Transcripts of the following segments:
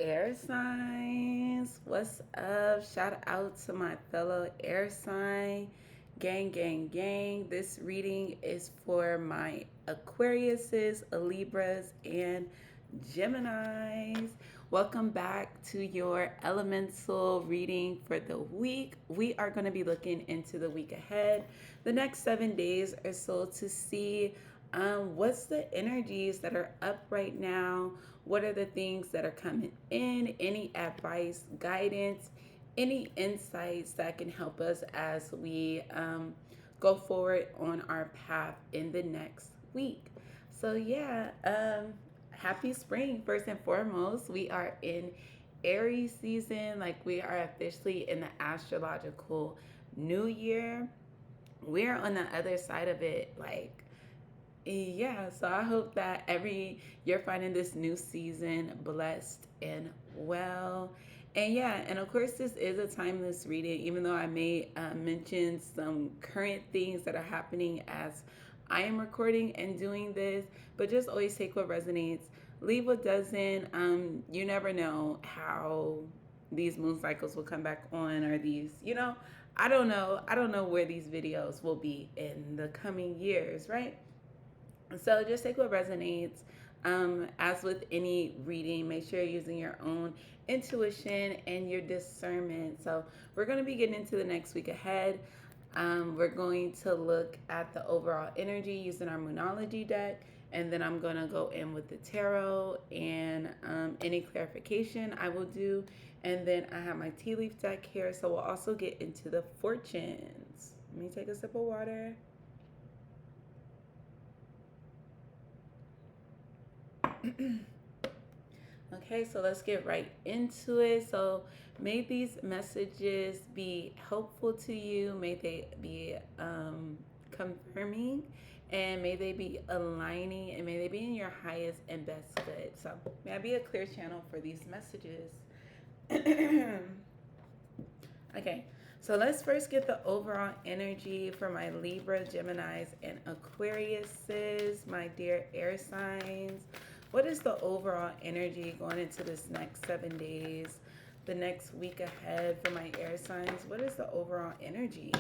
Air signs, what's up? Shout out to my fellow air sign. Gang, gang, gang. This reading is for my Aquariuses, Libras, and Geminis. Welcome back to your elemental reading for the week. We are going to be looking into the week ahead, the next 7 days or so, to see what's the energies that are up right now. What are the things that are coming in? Any advice, guidance, any insights that can help us as we go forward on our path in the next week. So, yeah, happy spring, first and foremost. We are in Aries season, like we are officially in the astrological new year. We're on the other side of it, like yeah, so I hope that you're finding this new season blessed and well. And yeah, and of course, this is a timeless reading, even though I may mention some current things that are happening as I am recording and doing this. But just always take what resonates, leave what doesn't. You never know how these moon cycles will come back on, or I don't know. I don't know where these videos will be in the coming years, right? So just take what resonates. As with any reading, make sure you're using your own intuition and your discernment. So we're going to be getting into the next week ahead. We're going to look at the overall energy using our Moonology deck. And then I'm going to go in with the tarot and any clarification I will do. And then I have my tea leaf deck here. So we'll also get into the fortunes. Let me take a sip of water. Okay, so let's get right into it. So, may these messages be helpful to you. May they be confirming, and may they be aligning, and may they be in your highest and best good. So, may I be a clear channel for these messages? Okay, so let's first get the overall energy for my Libra, Geminis, and Aquariuses, my dear air signs. What is the overall energy going into this next 7 days, the next week ahead for my air signs? What is the overall energy?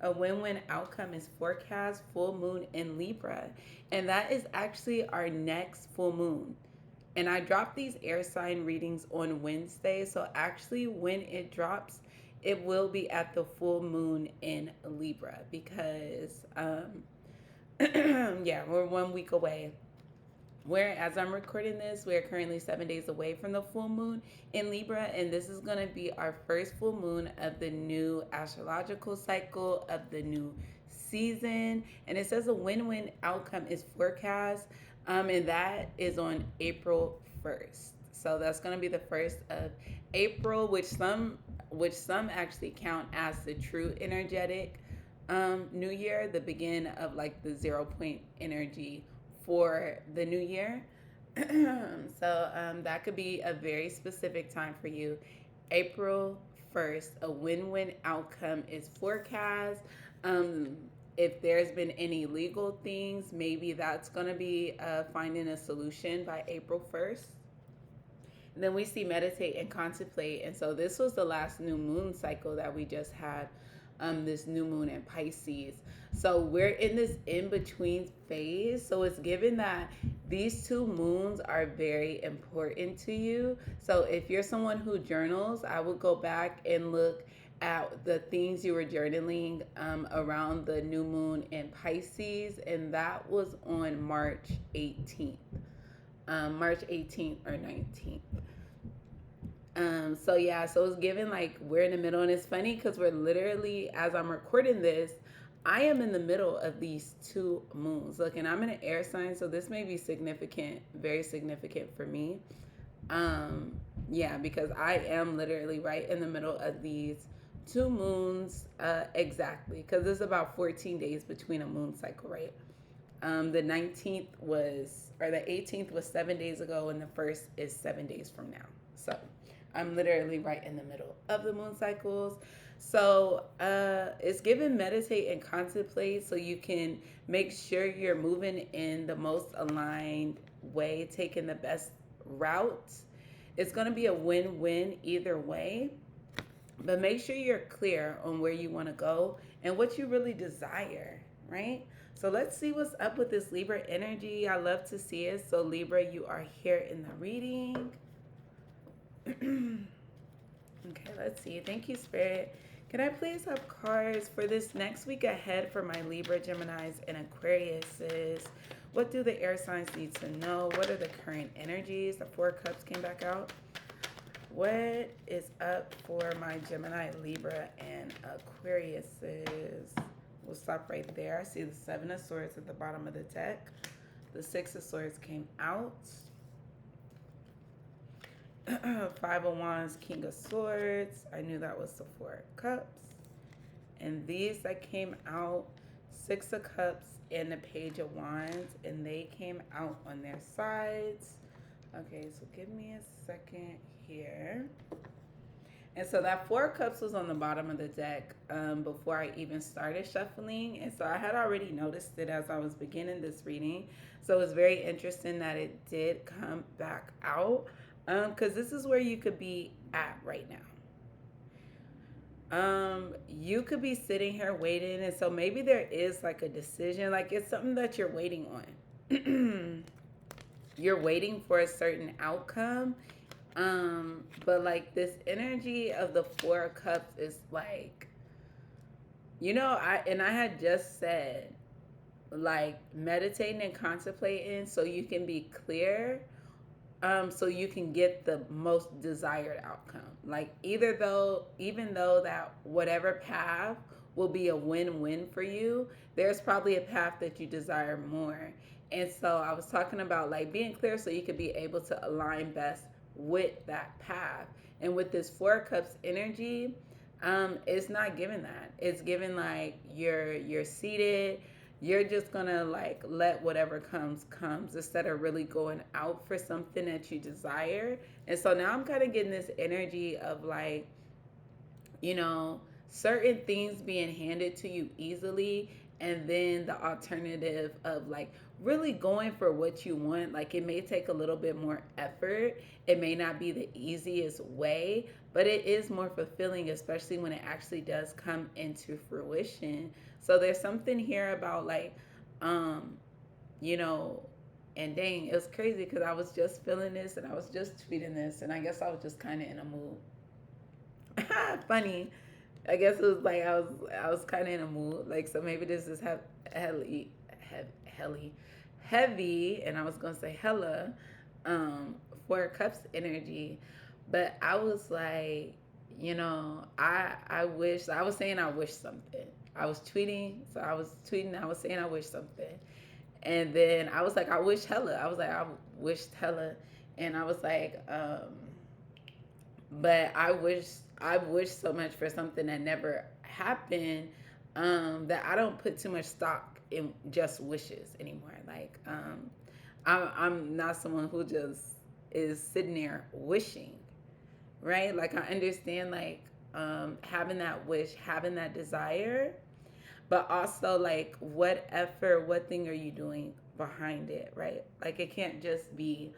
A win-win outcome is forecast full moon in Libra, and that is actually our next full moon. And I dropped these air sign readings on Wednesday, so actually when it drops, it will be at the full moon in Libra because yeah, we're 1 week away. Where, as I'm recording this, we're currently 7 days away from the full moon in Libra, and this is going to be our first full moon of the new astrological cycle of the new season. And it says a win-win outcome is forecast, and that is on April 1st. So that's going to be the first of April, which some actually count as the true energetic new year, the begin of like the 0 point energy for the new year. So that could be a very specific time for you. April 1st, a win-win outcome is forecast. If there's been any legal things, maybe that's going to be finding a solution by April 1st. And then we see meditate and contemplate. And so this was the last new moon cycle that we just had, this new moon in Pisces. So we're in this in-between phase. So it's given that these two moons are very important to you. So if you're someone who journals, I would go back and look at the things you were journaling around the new moon in Pisces. And that was on March 18th. March 18th or 19th. So yeah, so it's given like we're in the middle, and it's funny because we're literally, as I'm recording this, I am in the middle of these two moons. Look, and I'm in an air sign, so this may be significant, very significant for me. Yeah, because I am literally right in the middle of these two moons, exactly, because there's about 14 days between a moon cycle, right? The 19th was, or the 18th was 7 days ago, and the first is 7 days from now. So I'm literally right in the middle of the moon cycles. So it's given meditate and contemplate so you can make sure you're moving in the most aligned way, taking the best route. It's going to be a win-win either way, but make sure you're clear on where you want to go and what you really desire, right? So let's see what's up with this Libra energy. I love to see it. So Libra, you are here in the reading. Okay, let's see. Thank you, Spirit. Can I please have cards for this next week ahead for my Libra, Geminis, and Aquariuses? What do the air signs need to know? What are the current energies? The Four of Cups came back out. What is up for my Gemini, Libra, and Aquariuses? We'll stop right there. I see the Seven of Swords at the bottom of the deck. The Six of Swords came out. Five of Wands, King of Swords. I knew that was the Four of Cups. And these that came out, Six of Cups and the Page of Wands, and they came out on their sides. Okay, so give me a second here. And so that Four of Cups was on the bottom of the deck before I even started shuffling. And so I had already noticed it as I was beginning this reading. So it's very interesting that it did come back out, because this is where you could be at right now. You could be sitting here waiting, and so maybe there is like a decision, like it's something that you're waiting on. You're waiting for a certain outcome, but like this energy of the Four of Cups is like, I had just said, like, meditating and contemplating so you can be clear, so you can get the most desired outcome. Like, even though that whatever path will be a win-win for you, there's probably a path that you desire more. And so I was talking about like being clear so you could be able to align best with that path. And with this Four of Cups energy, it's not giving that. It's giving like you're seated. You're just gonna like let whatever comes instead of really going out for something that you desire. And so now I'm kind of getting this energy of like, certain things being handed to you easily, and then the alternative of like really going for what you want. Like, it may take a little bit more effort. It may not be the easiest way, but it is more fulfilling, especially when it actually does come into fruition. So there's something here about like, you know, and dang, it was crazy because I was just feeling this and I was just tweeting this, and I guess I was just kind of in a mood. Funny. I guess it was like I was kind of in a mood. Like, so maybe this is heavy, and I was gonna say hella, Four Cups energy, but I was like, I wish. I was saying I wish something. I was tweeting, so I was tweeting. I was saying I wish something, and then I was like, I wish hella. I was like, I wished hella, and I was like, but I wish so much for something that never happened, that I don't put too much stock in just wishes anymore. Like, I'm not someone who just is sitting there wishing, right? Like, I understand like, having that wish, having that desire, but also like what effort, what thing are you doing behind it, right? Like, it can't just be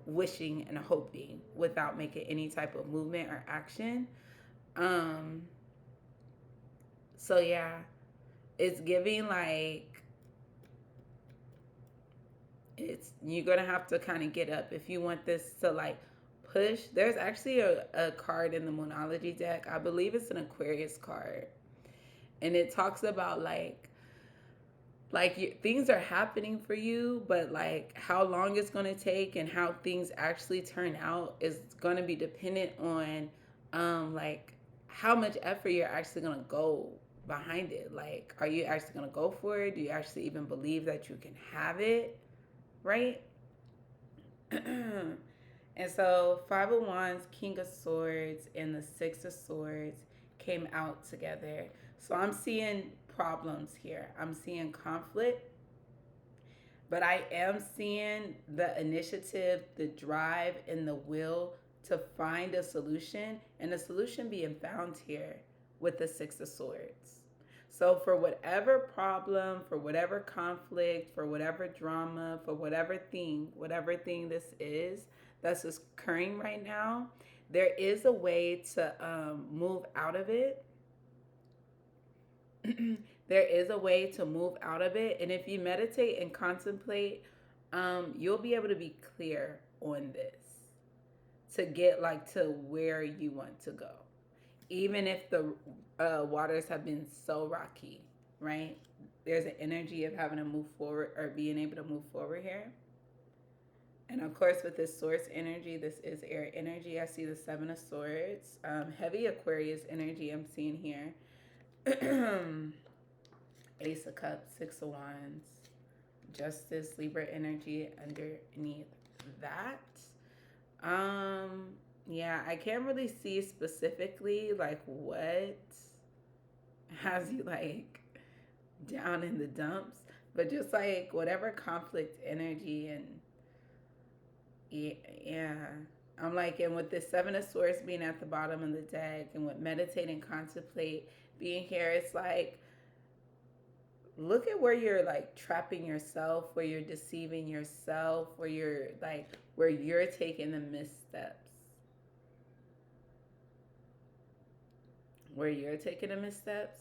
wishing and hoping without making any type of movement or action. Um, so yeah, it's giving like you're gonna have to kind of get up if you want this to like push. There's actually a card in the Moonology deck. I believe it's an Aquarius card, and it talks about things are happening for you, but like how long it's going to take and how things actually turn out is going to be dependent on like how much effort you're actually going to go behind it. Like, are you actually going to go for it? Do you actually even believe that you can have it, right? And so Five of Wands, King of Swords, and the Six of Swords came out together. So I'm seeing problems here. I'm seeing conflict, but I am seeing the initiative, the drive, and the will to find a solution, and the solution being found here with the Six of Swords. So for whatever problem, for whatever conflict, for whatever drama, for whatever thing this is that's occurring right now, there is a way to move out of it. There is a way to move out of it. And if you meditate and contemplate, you'll be able to be clear on this to get like to where you want to go. Even if the waters have been so rocky, right? There's an energy of having to move forward or being able to move forward here. And of course, with this source energy, this is air energy. I see the Seven of Swords, heavy Aquarius energy I'm seeing here. Ace of Cups, Six of Wands, Justice, Libra energy underneath that. Yeah, I can't really see specifically like what has you like down in the dumps, but just like whatever conflict energy and yeah. I'm like, and with the Seven of Swords being at the bottom of the deck, and with meditate and contemplate being here, it's like, look at where you're like trapping yourself, where you're deceiving yourself, where you're taking the missteps. Where you're taking the missteps.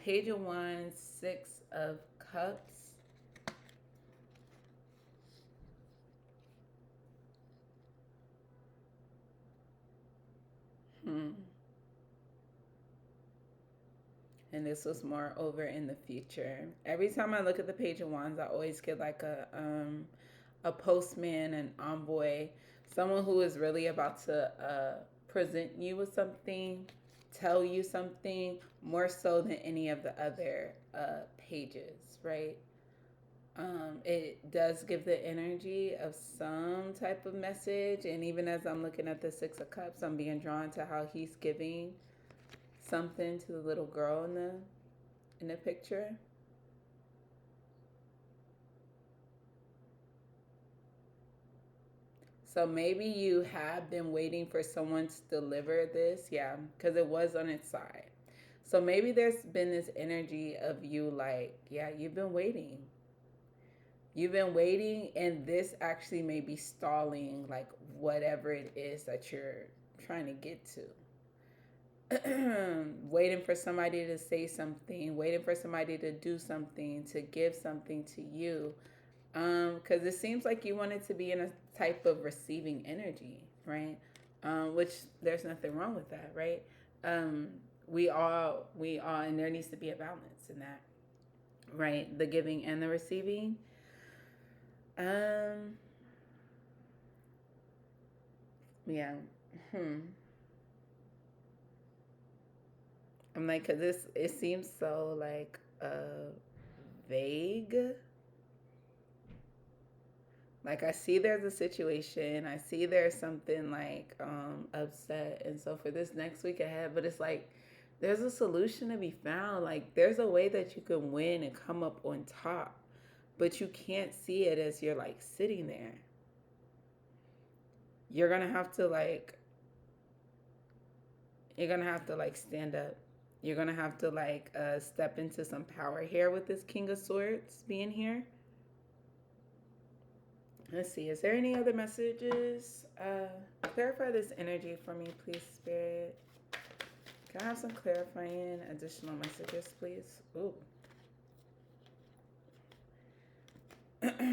Page of Wands, Six of Cups. And this was more over in the future. Every time I look at the Page of Wands, I always get like a postman, an envoy, someone who is really about to present you with something, tell you something, more so than any of the other pages, right? It does give the energy of some type of message. And even as I'm looking at the Six of Cups, I'm being drawn to how he's giving something to the little girl in the picture. So maybe you have been waiting for someone to deliver this, yeah, because it was on its side. So maybe there's been this energy of you like, yeah, you've been waiting. You've been waiting, and this actually may be stalling like whatever it is that you're trying to get to. Waiting for somebody to say something, waiting for somebody to do something, to give something to you. Because it seems like you wanted to be in a type of receiving energy, right? Which there's nothing wrong with that, right? We all, and there needs to be a balance in that, right? The giving and the receiving. Yeah. I'm like, cause it seems so like vague. Like I see there's a situation, I see there's something like upset, and so for this next week ahead, but it's like there's a solution to be found. Like there's a way that you can win and come up on top, but you can't see it as you're like sitting there. You're gonna have to like stand up. You're gonna have to like step into some power here with this King of Swords being here. Let's see, is there any other messages? Clarify this energy for me, please, Spirit. Can I have some clarifying additional messages, please? Ooh. Let's see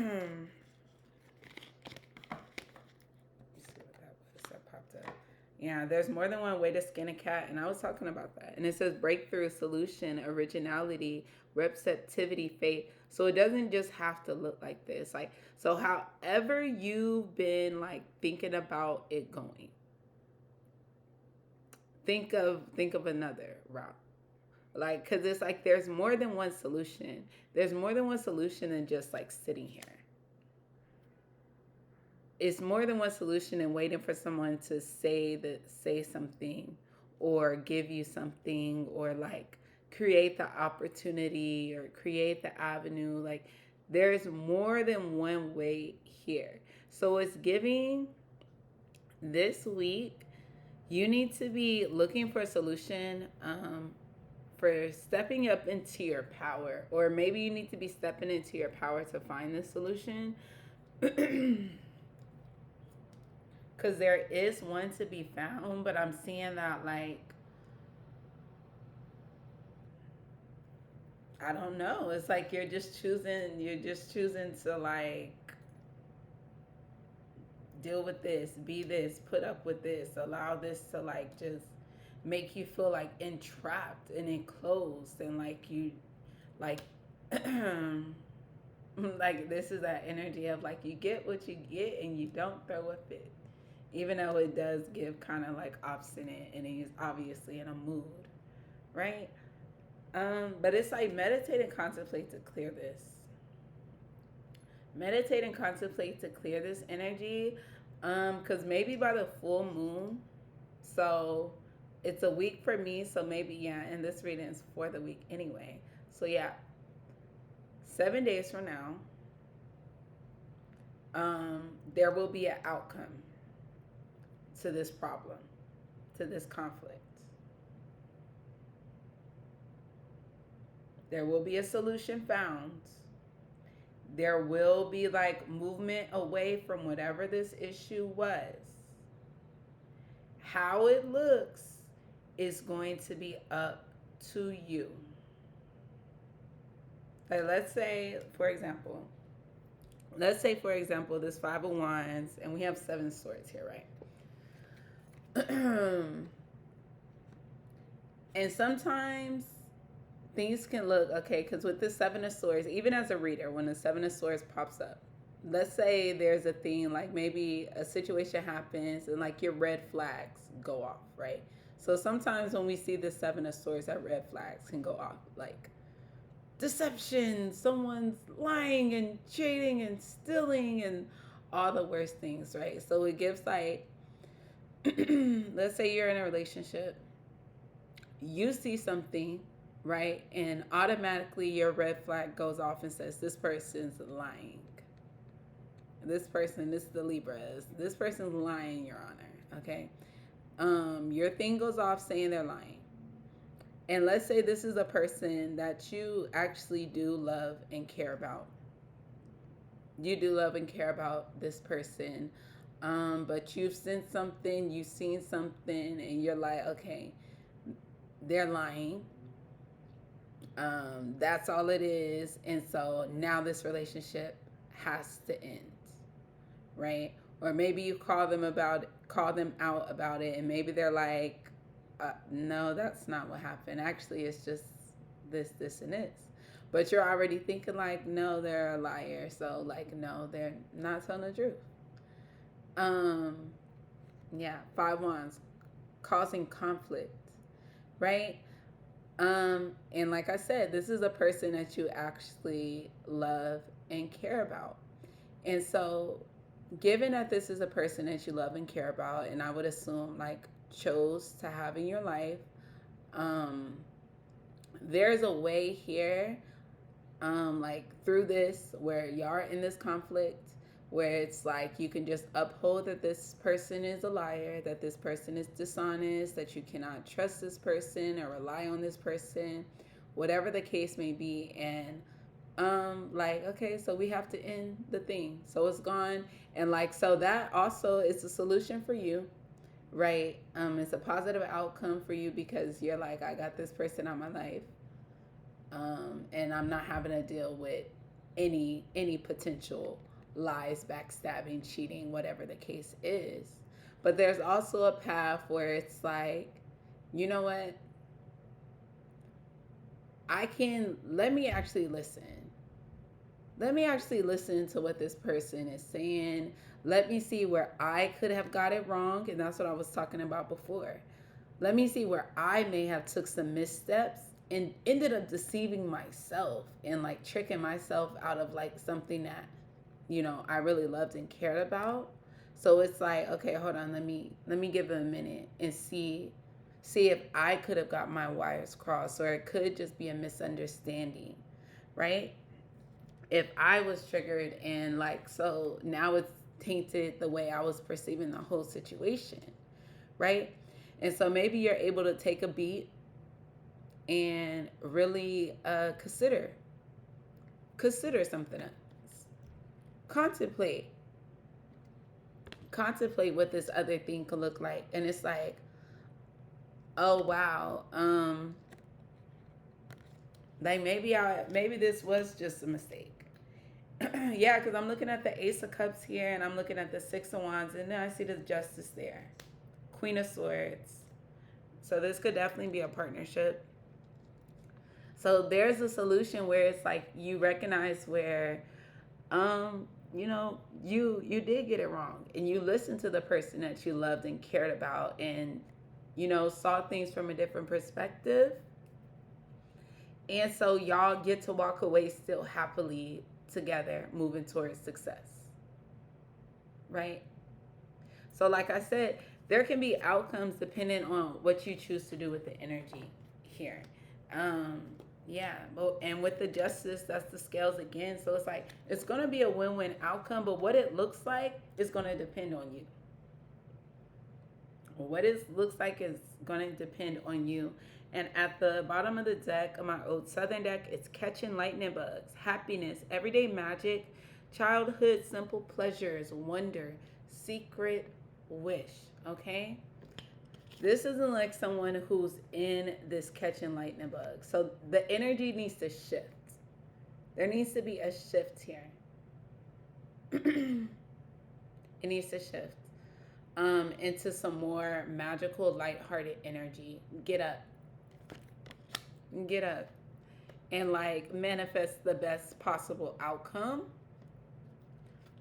what that was that popped up. Yeah, there's more than one way to skin a cat, and I was talking about that. And it says breakthrough, solution, originality, receptivity, faith. So it doesn't just have to look like this. Like, so however you've been like thinking about it going, think of another route. Like, cause it's like there's more than one solution. There's more than one solution than just like sitting here. It's more than one solution than waiting for someone to say something or give you something or like create the opportunity or create the avenue. Like there's more than one way here. So it's giving this week you need to be looking for a solution for stepping up into your power, or maybe you need to be stepping into your power to find the solution. Because there is one to be found, but I'm seeing that, like, I don't know. It's like you're just choosing to, like, deal with this, be this, put up with this, allow this to, like, just make you feel like entrapped and enclosed, and like you, like, like, this is that energy of, like, you get what you get and you don't throw a fit, even though it does give kind of like obstinate, and he's obviously in a mood, right? But it's like meditate and contemplate to clear this. Meditate and contemplate to clear this energy. Because maybe by the full moon, so it's a week for me, so maybe, yeah, and this reading is for the week anyway. So yeah, 7 days from now, there will be an outcome to this problem, to this conflict. There will be a solution found. There will be, like, movement away from whatever this issue was. How it looks is going to be up to you. Like, let's say, for example, this Five of Wands, and we have Seven Swords here, right? And sometimes things can look okay, because with the Seven of Swords, even as a reader, when the Seven of Swords pops up, let's say there's a thing, like maybe a situation happens and, like, your red flags go off, right? So sometimes when we see the Seven of Swords, that red flags can go off, like deception, someone's lying and cheating and stealing and all the worst things, right? So it gives, like, let's say you're in a relationship, you see something, right? And automatically your red flag goes off and says, this person's lying. This is the Libras. This person's lying, Your Honor. Okay. Your thing goes off saying they're lying. And let's say this is a person that you actually do love and care about. You do love and care about this person. But you've seen something, and you're like, okay, they're lying. That's all it is. And so now this relationship has to end, right? Or maybe you call them out about it, and maybe they're like, no, that's not what happened. Actually, it's just this, and this. But you're already thinking, like, no, they're a liar. So, like, no, they're not telling the truth. Yeah, Five Wands, causing conflict, right? And like I said, this is a person that you actually love and care about. And so, given that this is a person that you love and care about, and I would assume, like, chose to have in your life, there's a way here, like, through this, where you are in this conflict, where it's like you can just uphold that this person is a liar, that this person is dishonest, that you cannot trust this person or rely on this person, whatever the case may be. And like, okay, so we have to end the thing, so it's gone. And, like, so that also is a solution for you, right? It's a positive outcome for you, because you're like, I got this person out my life, and I'm not having to deal with any potential lies, backstabbing, cheating, whatever the case is. But there's also a path where it's like, you know what, let me actually listen. Let me actually listen to what this person is saying. Let me see where I could have got it wrong. And that's what I was talking about before. Let me see where I may have took some missteps and ended up deceiving myself and, like, tricking myself out of, like, something that, I really loved and cared about. So it's like, okay, hold on, let me give it a minute and see if I could have got my wires crossed, or it could just be a misunderstanding, right? If I was triggered, and, like, so now it's tainted the way I was perceiving the whole situation, right? And so maybe you're able to take a beat and really consider something else. Contemplate. contemplate what this other thing could look like. And it's like, oh wow, like maybe this was just a mistake. Yeah, because I'm looking at the Ace of Cups here, and I'm looking at the Six of Wands, and then I see the Justice there, Queen of Swords. So this could definitely be a partnership. So there's a solution where it's like you recognize where, you did get it wrong, and you listened to the person that you loved and cared about, and saw things from a different perspective. And so y'all get to walk away still happily together, moving towards success. Right? So like I said, there can be outcomes depending on what you choose to do with the energy here. Yeah, but and with the justice, that's the scales again. So it's like it's gonna be a win-win outcome, but what it looks like is gonna depend on you. What it looks like is gonna depend on you. And at the bottom of the deck of my old Southern deck, it's catching lightning bugs, happiness, everyday magic, childhood simple pleasures, wonder, secret wish. Okay? This isn't like someone who's in this catching lightning bug. So the energy needs to shift. There needs to be a shift here. It needs to shift into some more magical, lighthearted energy. Get up. Get up. And like manifest the best possible outcome.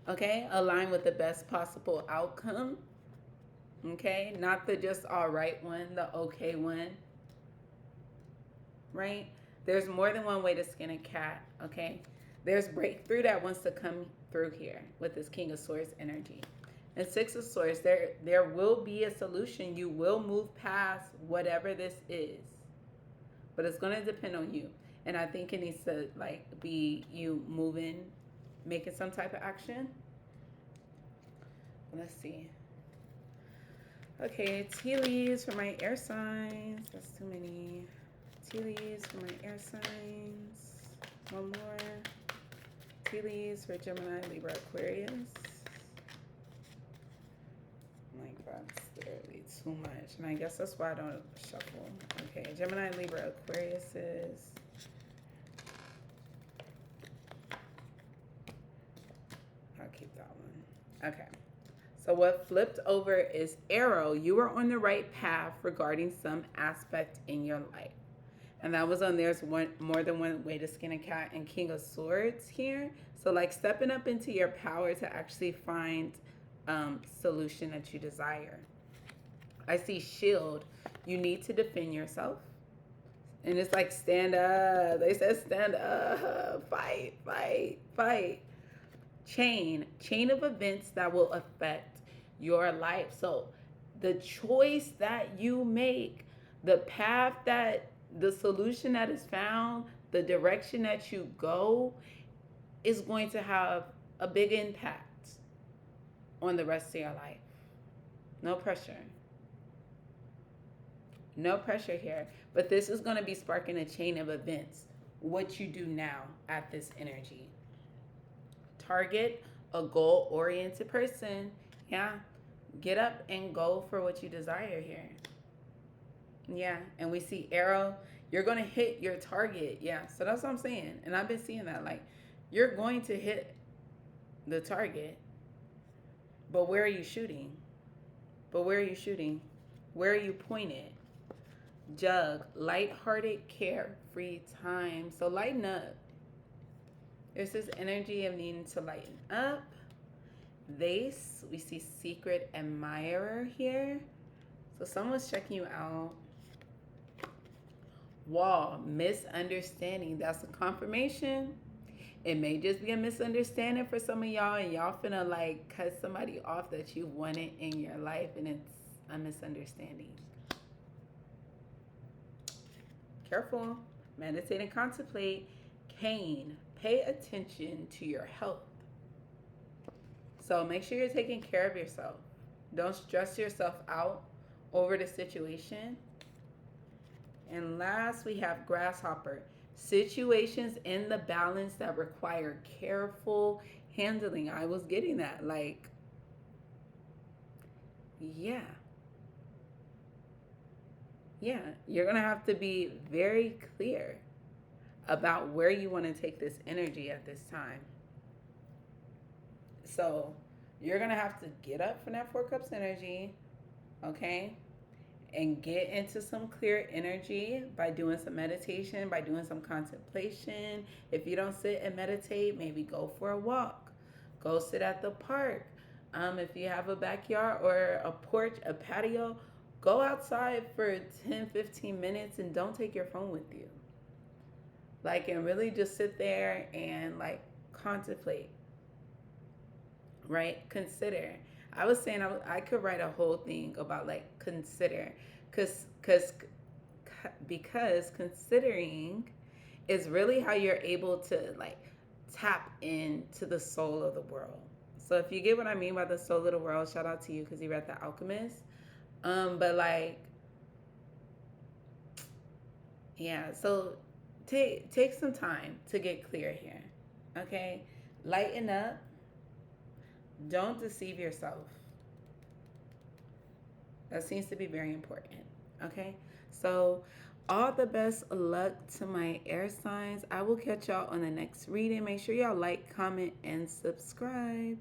Okay? Align with the best possible outcome. Okay, not the just all right one, the okay one. Right? There's more than one way to skin a cat. Okay, there's breakthrough that wants to come through here with this King of Swords energy. And Six of Swords, there will be a solution. You will move past whatever this is, but it's going to depend on you. And I think it needs to like be you moving, making some type of action. Let's see. Okay, tea leaves for my air signs. That's too many. Tea leaves for my air signs. One more. Tea leaves for Gemini, Libra, Aquarius. My God, it's literally too much. And I guess that's why I don't shuffle. Okay, Gemini, Libra, Aquarius is. I'll keep that one. Okay. So what flipped over is arrow. You are on the right path regarding some aspect in your life. And that was on there's more than one way to skin a cat, and King of Swords here. So like stepping up into your power to actually find solution that you desire. I see shield. You need to defend yourself. And it's like stand up. They said stand up. Fight, fight, fight. Chain of events that will affect your life. So the choice that you make, the path that the solution that is found, the direction that you go is going to have a big impact on the rest of your life. No pressure. No pressure here. But this is going to be sparking a chain of events. What you do now at this energy. Target a goal-oriented person. Yeah. Get up and go for what you desire here. Yeah. And we see arrow. You're going to hit your target. Yeah. So that's what I'm saying. And I've been seeing that. Like, you're going to hit the target. But where are you shooting? Where are you pointed? Jug. Lighthearted, carefree time. So lighten up. There's this energy of needing to lighten up. Vase, we see secret admirer here. So someone's checking you out. Wall, misunderstanding. That's a confirmation. It may just be a misunderstanding for some of y'all, and y'all finna like cut somebody off that you wanted in your life, and it's a misunderstanding. Careful. Meditate and contemplate. Cain, pay attention to your health. So make sure you're taking care of yourself. Don't stress yourself out over the situation. And last, we have grasshopper. Situations in the balance that require careful handling. I was getting that. Like, Yeah. Yeah. You're going to have to be very clear about where you want to take this energy at this time. So you're going to have to get up from that Four Cups energy, okay? And get into some clear energy by doing some meditation, by doing some contemplation. If you don't sit and meditate, maybe go for a walk, go sit at the park. If you have a backyard or a porch, a patio, go outside for 10-15 minutes and don't take your phone with you. Like, and really just sit there and like contemplate, right? Consider. I was saying I could write a whole thing about like consider, cause because considering is really how you're able to like tap into the soul of the world. So if you get what I mean by the soul of the world, shout out to you because you read The Alchemist. But like, yeah. So take some time to get clear here. Okay, lighten up. Don't deceive yourself. That seems to be very important. Okay. So, all the best luck to my air signs. I will catch y'all on the next reading. Make sure y'all like, comment, and subscribe.